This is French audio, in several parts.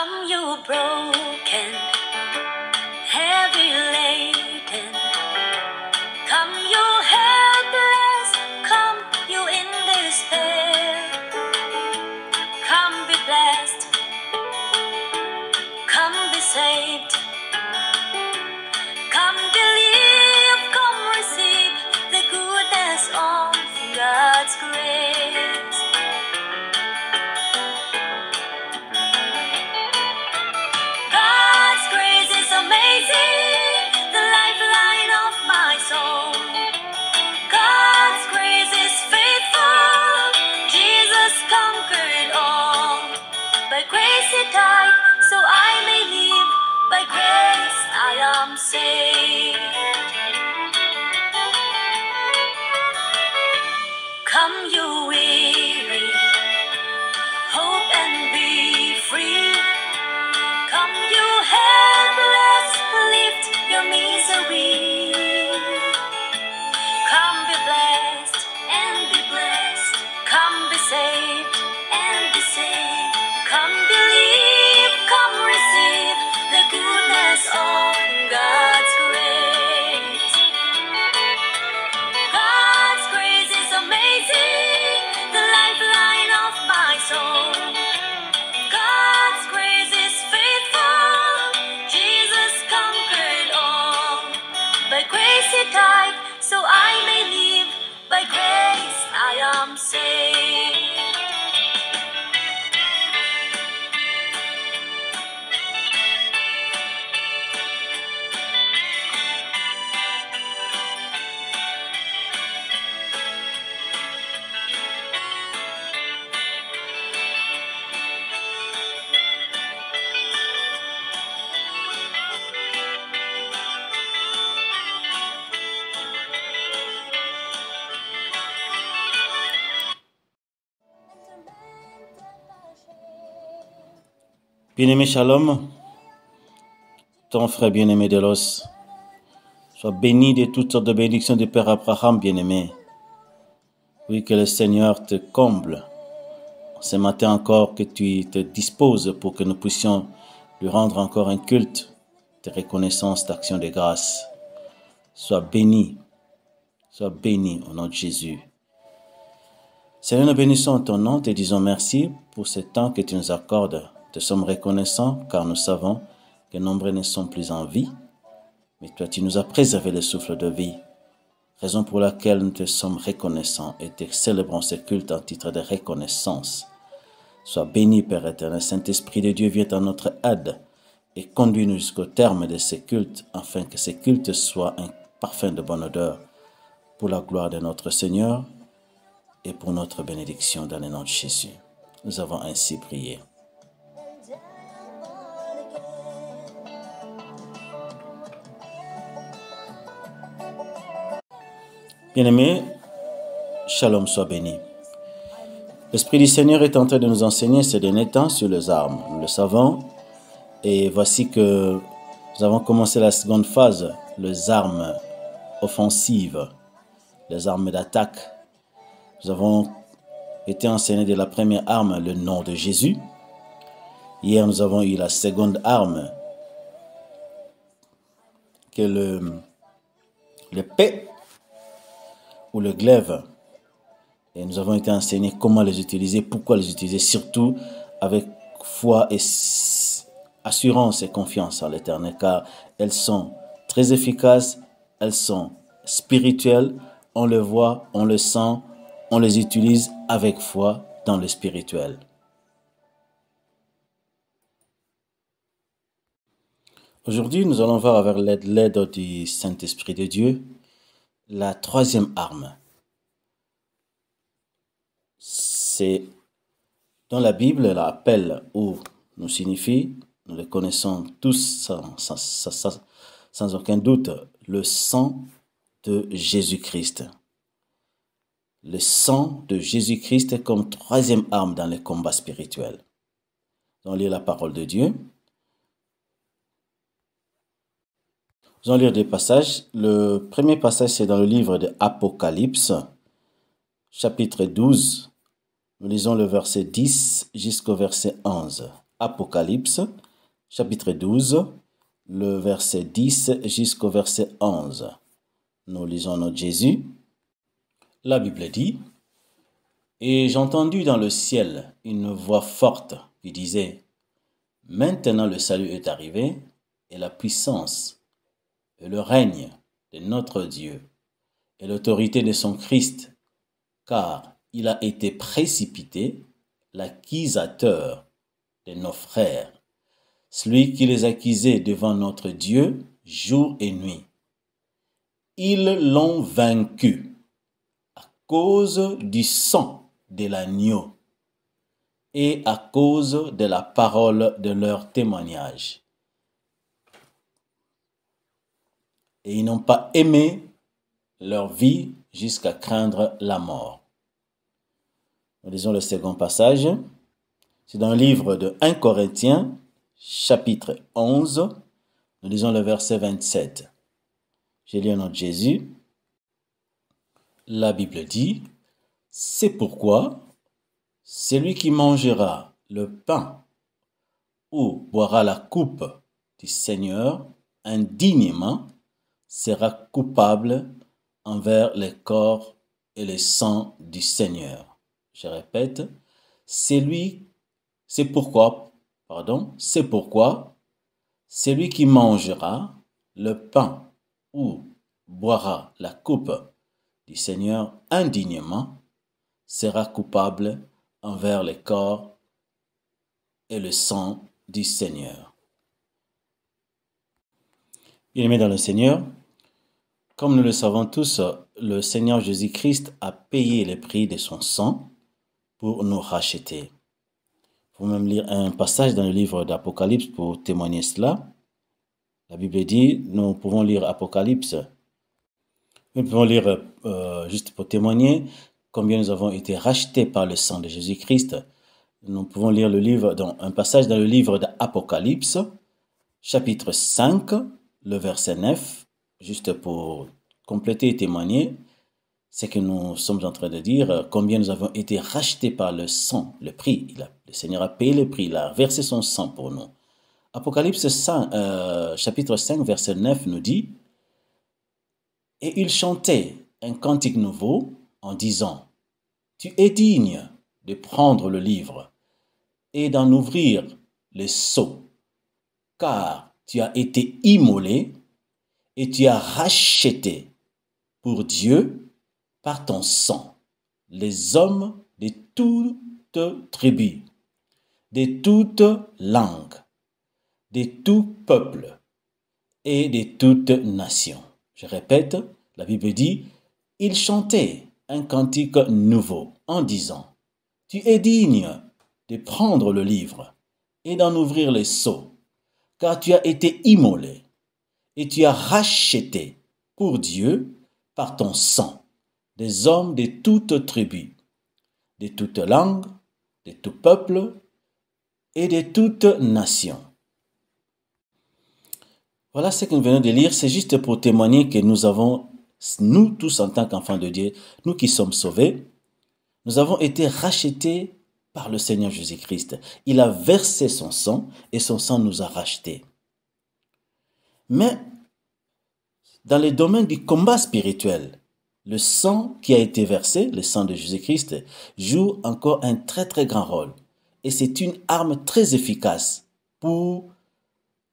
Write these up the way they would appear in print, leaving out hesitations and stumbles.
Come, you broken, heavy laden. Come, you helpless. Come, you in despair. Come, be blessed. Come, be saved. Come, believe. Come, receive the goodness of God's grace. God's grace is amazing, the lifeline of my soul. God's grace is faithful, Jesus conquered all. By grace he died, so I may live. By grace I am saved. Come, you weary, hope and be free. Come, you helpless, lift your misery. Come, be blessed and be blessed. Come, be saved and be saved. Come, believe, come, receive the goodness of God's grace. God's grace is amazing, the lifeline of my soul. God's grace is faithful, Jesus conquered all. By grace he died, so I may live. By grace I am saved. Bien-aimé Shalom, ton frère bien-aimé Delos, sois béni de toutes sortes de bénédictions du Père Abraham, bien-aimé. Oui, que le Seigneur te comble. Ce matin encore, que tu te disposes pour que nous puissions lui rendre encore un culte de reconnaissance, d'action de grâce. Sois béni au nom de Jésus. Seigneur, nous bénissons ton nom, te disons merci pour ce temps que tu nous accordes. Te sommes reconnaissants car nous savons que nombreux ne sont plus en vie, mais toi tu nous as préservé le souffle de vie, raison pour laquelle nous te sommes reconnaissants et te célébrons ce culte en titre de reconnaissance. Sois béni, Père éternel, Saint-Esprit de Dieu, viens à notre aide et conduis-nous jusqu'au terme de ce culte, afin que ce culte soit un parfum de bonne odeur pour la gloire de notre Seigneur et pour notre bénédiction dans le nom de Jésus. Nous avons ainsi prié. Bien-aimés, Shalom soit béni. L'Esprit du Seigneur est en train de nous enseigner ces derniers temps sur les armes. Nous le savons. Et voici que nous avons commencé la seconde phase, les armes offensives, les armes d'attaque. Nous avons été enseignés de la première arme, le nom de Jésus. Hier, nous avons eu la seconde arme, qui est le paix ou le glaive. Et nous avons été enseignés comment les utiliser, pourquoi les utiliser, surtout avec foi et assurance et confiance en l'Éternel, car elles sont très efficaces, elles sont spirituelles, on le voit, on le sent, on les utilise avec foi dans le spirituel. Aujourd'hui, nous allons voir avec l'aide du Saint-Esprit de Dieu la troisième arme. C'est dans la Bible, l'appel ou nous signifie, nous le connaissons tous sans aucun doute, le sang de Jésus-Christ. Le sang de Jésus-Christ comme troisième arme dans les combats spirituels. Nous allons lire la parole de Dieu. Nous allons lire des passages. Le premier passage, c'est dans le livre de Apocalypse, chapitre 12. Nous lisons le verset 10 jusqu'au verset 11. Apocalypse, chapitre 12, le verset 10 jusqu'au verset 11. Nous lisons notre Jésus. La Bible dit: « Et j'entendis dans le ciel une voix forte qui disait: Maintenant le salut est arrivé, et la puissance, et le règne de notre Dieu, et l'autorité de son Christ, car il a été précipité, l'accusateur de nos frères, celui qui les accusait devant notre Dieu jour et nuit. Ils l'ont vaincu à cause du sang de l'agneau et à cause de la parole de leur témoignage. Et ils n'ont pas aimé leur vie jusqu'à craindre la mort. » Nous lisons le second passage. C'est dans le livre de 1 Corinthiens, chapitre 11. Nous lisons le verset 27. J'ai lu notre Jésus. La Bible dit: « C'est pourquoi celui qui mangera le pain ou boira la coupe du Seigneur indignement sera coupable envers le corps et le sang du Seigneur. » Je répète, c'est pourquoi celui qui mangera le pain ou boira la coupe du Seigneur indignement sera coupable envers le corps et le sang du Seigneur. Bien-aimés dans le Seigneur, comme nous le savons tous, le Seigneur Jésus-Christ a payé le prix de son sang pour nous racheter. Il faut même lire un passage dans le livre d'Apocalypse pour témoigner cela. La Bible dit, nous pouvons lire Apocalypse. Nous pouvons lire juste pour témoigner combien nous avons été rachetés par le sang de Jésus-Christ. Nous pouvons lire un passage dans le livre d'Apocalypse, chapitre 5, le verset 9, juste pour compléter et témoigner ce que nous sommes en train de dire, combien nous avons été rachetés par le sang, le prix. Le Seigneur a payé le prix, il a versé son sang pour nous. Apocalypse 5, chapitre 5, verset 9 nous dit: « Et il chantait un cantique nouveau en disant: Tu es digne de prendre le livre et d'en ouvrir les sceaux, car tu as été immolé et tu as racheté pour Dieu par ton sang les hommes de toutes tribus, de toutes langues, de tout peuple et de toutes nations. » Je répète, la Bible dit, il chantait un cantique nouveau en disant: Tu es digne de prendre le livre et d'en ouvrir les sceaux, car tu as été immolé et tu as racheté pour Dieu par ton sang des hommes de toutes tribus, de toutes langues, de tout peuple et de toutes nations. Voilà ce que nous venons de lire. C'est juste pour témoigner que nous tous en tant qu'enfants de Dieu, nous qui sommes sauvés, nous avons été rachetés par le Seigneur Jésus-Christ. Il a versé son sang et son sang nous a rachetés. Mais dans le domaine du combat spirituel, le sang qui a été versé, le sang de Jésus-Christ, joue encore un très très grand rôle. Et c'est une arme très efficace pour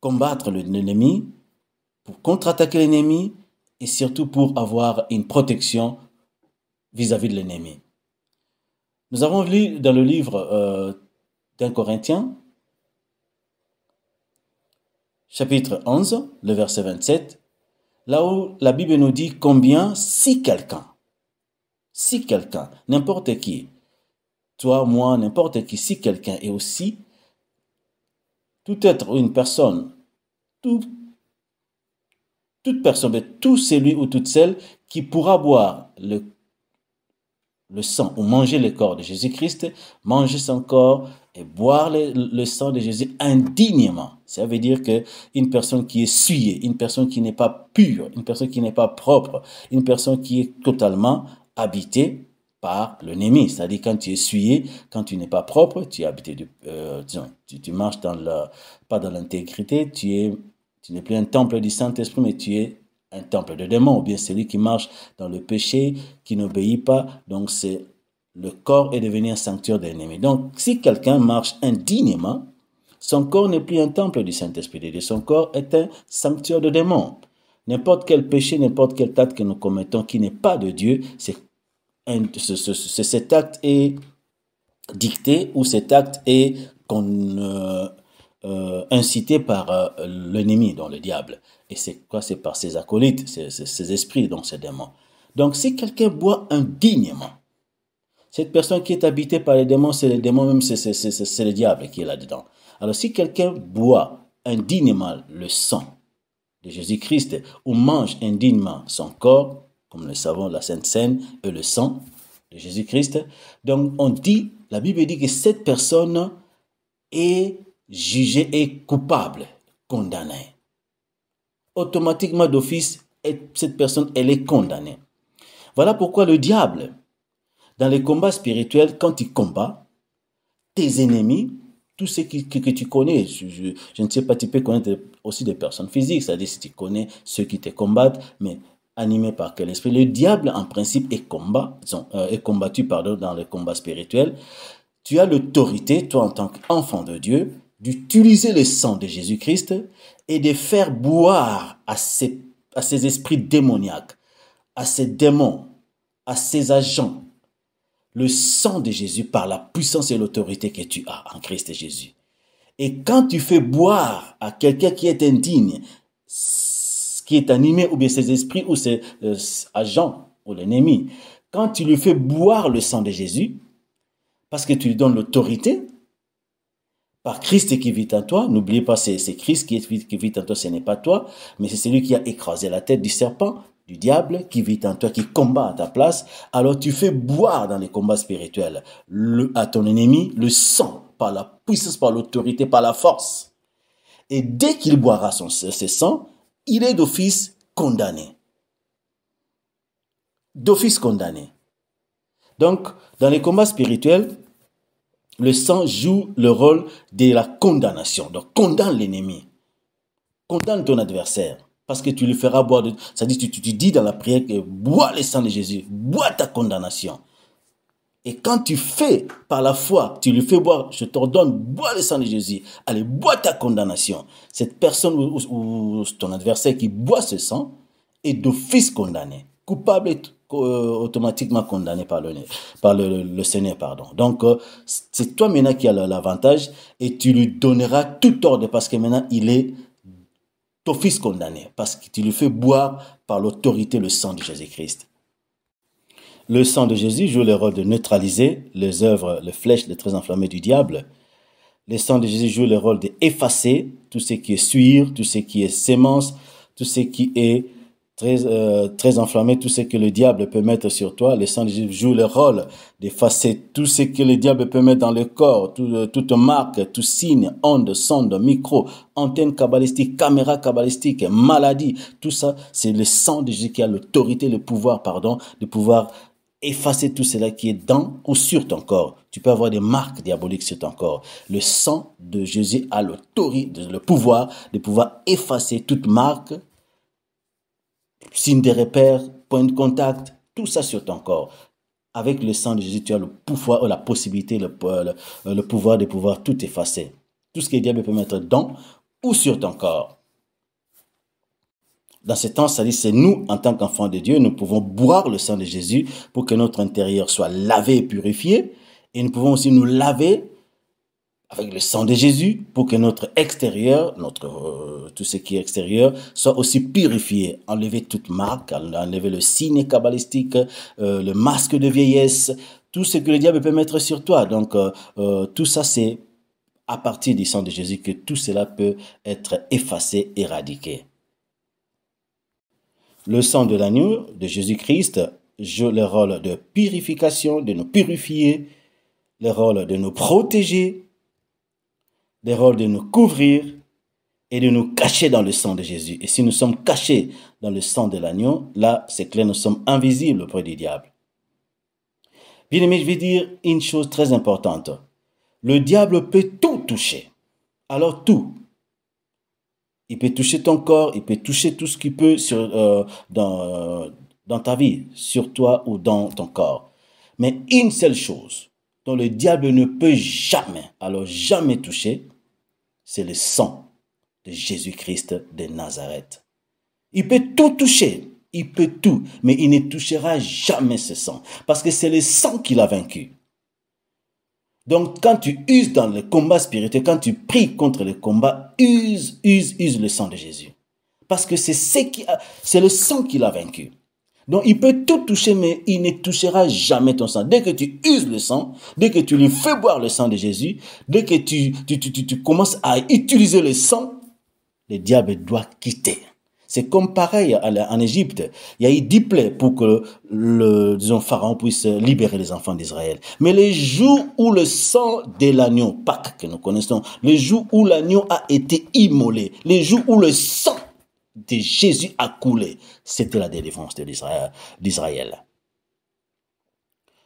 combattre l'ennemi, pour contre-attaquer l'ennemi et surtout pour avoir une protection vis-à-vis de l'ennemi. Nous avons lu dans le livre d'1 Corinthiens, chapitre 11, le verset 27, là où la Bible nous dit combien si quelqu'un, n'importe qui, toi, moi, n'importe qui, si quelqu'un est aussi, tout être ou une personne, toute personne, tout celui ou toute celle qui pourra boire le sang ou manger le corps de Jésus-Christ, manger son corps et boire le sang de Jésus indignement. Ça veut dire qu'une personne qui est souillée, une personne qui n'est pas pure, une personne qui n'est pas propre, une personne qui est totalement habitée par l'ennemi. C'est-à-dire quand tu es souillé, quand tu n'es pas propre, tu es habité tu marches pas dans l'intégrité, tu n'es plus un temple du Saint-Esprit, mais tu es un temple de démons, ou bien celui qui marche dans le péché, qui n'obéit pas. Donc le corps est devenu un sanctuaire de l'ennemi. Donc si quelqu'un marche indignement, son corps n'est plus un temple du Saint-Esprit de Dieu. Son corps est un sanctuaire de démons. N'importe quel péché, n'importe quel acte que nous commettons qui n'est pas de Dieu, cet acte est dicté ou cet acte est incité par l'ennemi, donc le diable. Et c'est quoi? C'est par ses acolytes, ses esprits, donc ces démons. Donc si quelqu'un boit indignement, cette personne qui est habitée par les démons, c'est les démons même, c'est le diable qui est là-dedans. Alors si quelqu'un boit indignement le sang de Jésus-Christ ou mange indignement son corps, comme nous le savons, la Sainte Seine et le sang de Jésus-Christ, donc la Bible dit que cette personne est jugée et coupable, condamnée. Automatiquement d'office, cette personne, elle est condamnée. Voilà pourquoi le diable, dans les combats spirituels, quand il combat, tes ennemis, tous ceux que tu connais, je ne sais pas, tu peux connaître aussi des personnes physiques, c'est-à-dire si tu connais ceux qui te combattent, mais animés par quel esprit? Le diable, en principe, est combattu dans les combats spirituels. Tu as l'autorité, toi en tant qu'enfant de Dieu, d'utiliser le sang de Jésus-Christ et de faire boire à ces esprits démoniaques, à ces démons, à ces agents, le sang de Jésus par la puissance et l'autorité que tu as en Christ Jésus. Et quand tu fais boire à quelqu'un qui est indigne, qui est animé, ou bien ses esprits, ou ses agents, ou l'ennemi, quand tu lui fais boire le sang de Jésus, parce que tu lui donnes l'autorité, par Christ qui vit en toi, n'oubliez pas, c'est Christ qui vit en toi, ce n'est pas toi, mais c'est celui qui a écrasé la tête du serpent, du diable, qui vit en toi, qui combat à ta place. Alors tu fais boire dans les combats spirituels à ton ennemi le sang, par la puissance, par l'autorité, par la force. Et dès qu'il boira ce sang, il est d'office condamné. D'office condamné. Donc, dans les combats spirituels, le sang joue le rôle de la condamnation. Donc, condamne l'ennemi. Condamne ton adversaire. Parce que tu lui feras boire. C'est-à-dire, tu dis dans la prière que bois le sang de Jésus. Bois ta condamnation. Et quand tu fais par la foi, tu lui fais boire, je t'ordonne, bois le sang de Jésus. Allez, bois ta condamnation. Cette personne ou ton adversaire qui boit ce sang est d'office condamné. Coupable et automatiquement condamné par le Seigneur, pardon. Donc, c'est toi maintenant qui as l'avantage et tu lui donneras tout ordre parce que maintenant il est d'office condamné parce que tu lui fais boire par l'autorité le sang de Jésus-Christ. Le sang de Jésus joue le rôle de neutraliser les œuvres, les flèches, les traits enflammés du diable. Le sang de Jésus joue le rôle d'effacer tout ce qui est suire, tout ce qui est sémence, tout ce qui est très enflammé, tout ce que le diable peut mettre sur toi. Le sang de Jésus joue le rôle d'effacer tout ce que le diable peut mettre dans le corps, toute marque, tout signe, onde, sonde, micro, antenne kabbalistique, caméra kabbalistique, maladie. Tout ça, c'est le sang de Jésus qui a l'autorité, le pouvoir, de pouvoir effacer tout cela qui est dans ou sur ton corps. Tu peux avoir des marques diaboliques sur ton corps. Le sang de Jésus a l'autorité, le pouvoir de pouvoir effacer toute marque, signe de repère, point de contact, tout ça sur ton corps. Avec le sang de Jésus, tu as le pouvoir, la possibilité, le pouvoir de pouvoir tout effacer. Tout ce que le diable peut mettre dans ou sur ton corps. Dans ce temps, c'est nous, en tant qu'enfants de Dieu, nous pouvons boire le sang de Jésus pour que notre intérieur soit lavé et purifié. Et nous pouvons aussi nous laver avec le sang de Jésus pour que notre extérieur, tout ce qui est extérieur, soit aussi purifié. Enlever toute marque, enlever le signe kabbalistique, le masque de vieillesse, tout ce que le diable peut mettre sur toi. Donc, tout ça, c'est à partir du sang de Jésus que tout cela peut être effacé, éradiqué. Le sang de l'agneau de Jésus-Christ joue le rôle de purification, de nous purifier, le rôle de nous protéger, le rôle de nous couvrir et de nous cacher dans le sang de Jésus. Et si nous sommes cachés dans le sang de l'agneau, là, c'est clair, nous sommes invisibles auprès du diable. Bien-aimé, je vais dire une chose très importante. Le diable peut tout toucher. Alors tout. Il peut toucher ton corps, il peut toucher tout ce qu'il peut dans ta vie, sur toi ou dans ton corps. Mais une seule chose dont le diable ne peut jamais, alors jamais toucher, c'est le sang de Jésus-Christ de Nazareth. Il peut tout toucher, il peut tout, mais il ne touchera jamais ce sang, parce que c'est le sang qu'il a vaincu. Donc, quand tu uses dans le combat spirituel, quand tu pries contre le combat, use le sang de Jésus. Parce que c'est le sang qu'il a vaincu. Donc, il peut tout toucher, mais il ne touchera jamais ton sang. Dès que tu uses le sang, dès que tu lui fais boire le sang de Jésus, dès que tu commences à utiliser le sang, le diable doit quitter. C'est comme pareil en Égypte. Il y a eu 10 plaies pour que disons, Pharaon puisse libérer les enfants d'Israël. Mais les jours où le sang de l'agneau, Pâques que nous connaissons, les jours où l'agneau a été immolé, les jours où le sang de Jésus a coulé, c'était la délivrance d'Israël.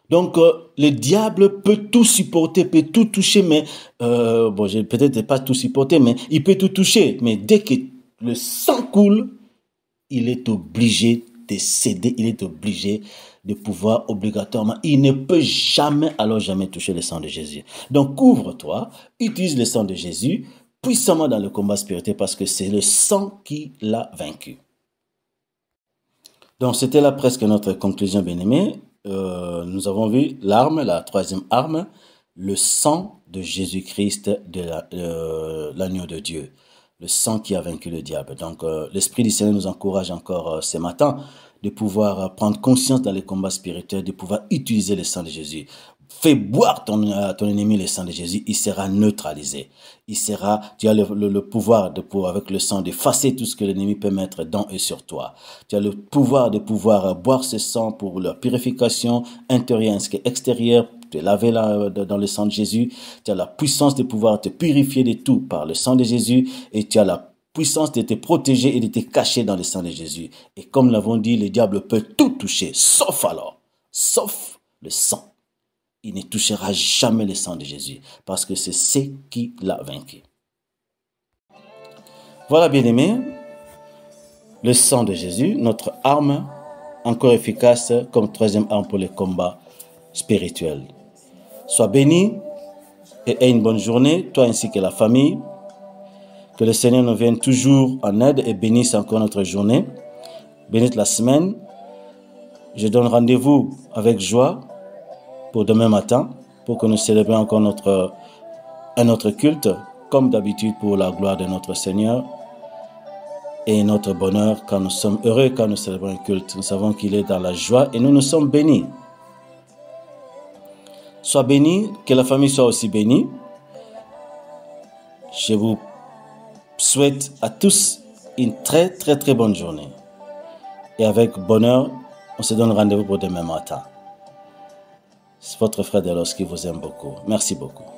Donc, le diable peut tout supporter, peut tout toucher, mais peut-être pas tout supporter, mais il peut tout toucher. Mais dès que le sang coule, il est obligé de céder, il est obligé de pouvoir obligatoirement. Il ne peut jamais, alors jamais toucher le sang de Jésus. Donc, couvre-toi, utilise le sang de Jésus puissamment dans le combat spirituel parce que c'est le sang qui l'a vaincu. Donc, c'était là presque notre conclusion, bien-aimés. Nous avons vu l'arme, la troisième arme, le sang de Jésus-Christ, de l'agneau de Dieu. Le sang qui a vaincu le diable. Donc, l'Esprit du Seigneur nous encourage encore ce matin de pouvoir prendre conscience dans les combats spirituels, de pouvoir utiliser le sang de Jésus. Fais boire ton ennemi le sang de Jésus, il sera neutralisé. Tu as le pouvoir avec le sang d'effacer tout ce que l'ennemi peut mettre dans et sur toi. Tu as le pouvoir de pouvoir boire ce sang pour leur purification intérieure ainsi qu'extérieure, te laver dans le sang de Jésus. Tu as la puissance de pouvoir te purifier de tout par le sang de Jésus et tu as la puissance de te protéger et de te cacher dans le sang de Jésus. Et comme nous l'avons dit, le diable peut tout toucher, sauf le sang. Il ne touchera jamais le sang de Jésus parce que c'est ce qui l'a vaincu. Voilà, bien-aimés, le sang de Jésus, notre arme encore efficace comme troisième arme pour les combats spirituels. Sois béni et aie une bonne journée, toi ainsi que la famille. Que le Seigneur nous vienne toujours en aide et bénisse encore notre journée. Bénisse la semaine. Je donne rendez-vous avec joie pour demain matin, pour que nous célébrions encore un autre culte, comme d'habitude pour la gloire de notre Seigneur et notre bonheur, quand nous sommes heureux, quand nous célébrons un culte. Nous savons qu'il est dans la joie et nous sommes bénis. Sois béni, que la famille soit aussi bénie. Je vous souhaite à tous une très très très bonne journée. Et avec bonheur, on se donne rendez-vous pour demain matin. C'est votre frère Delos qui vous aime beaucoup. Merci beaucoup.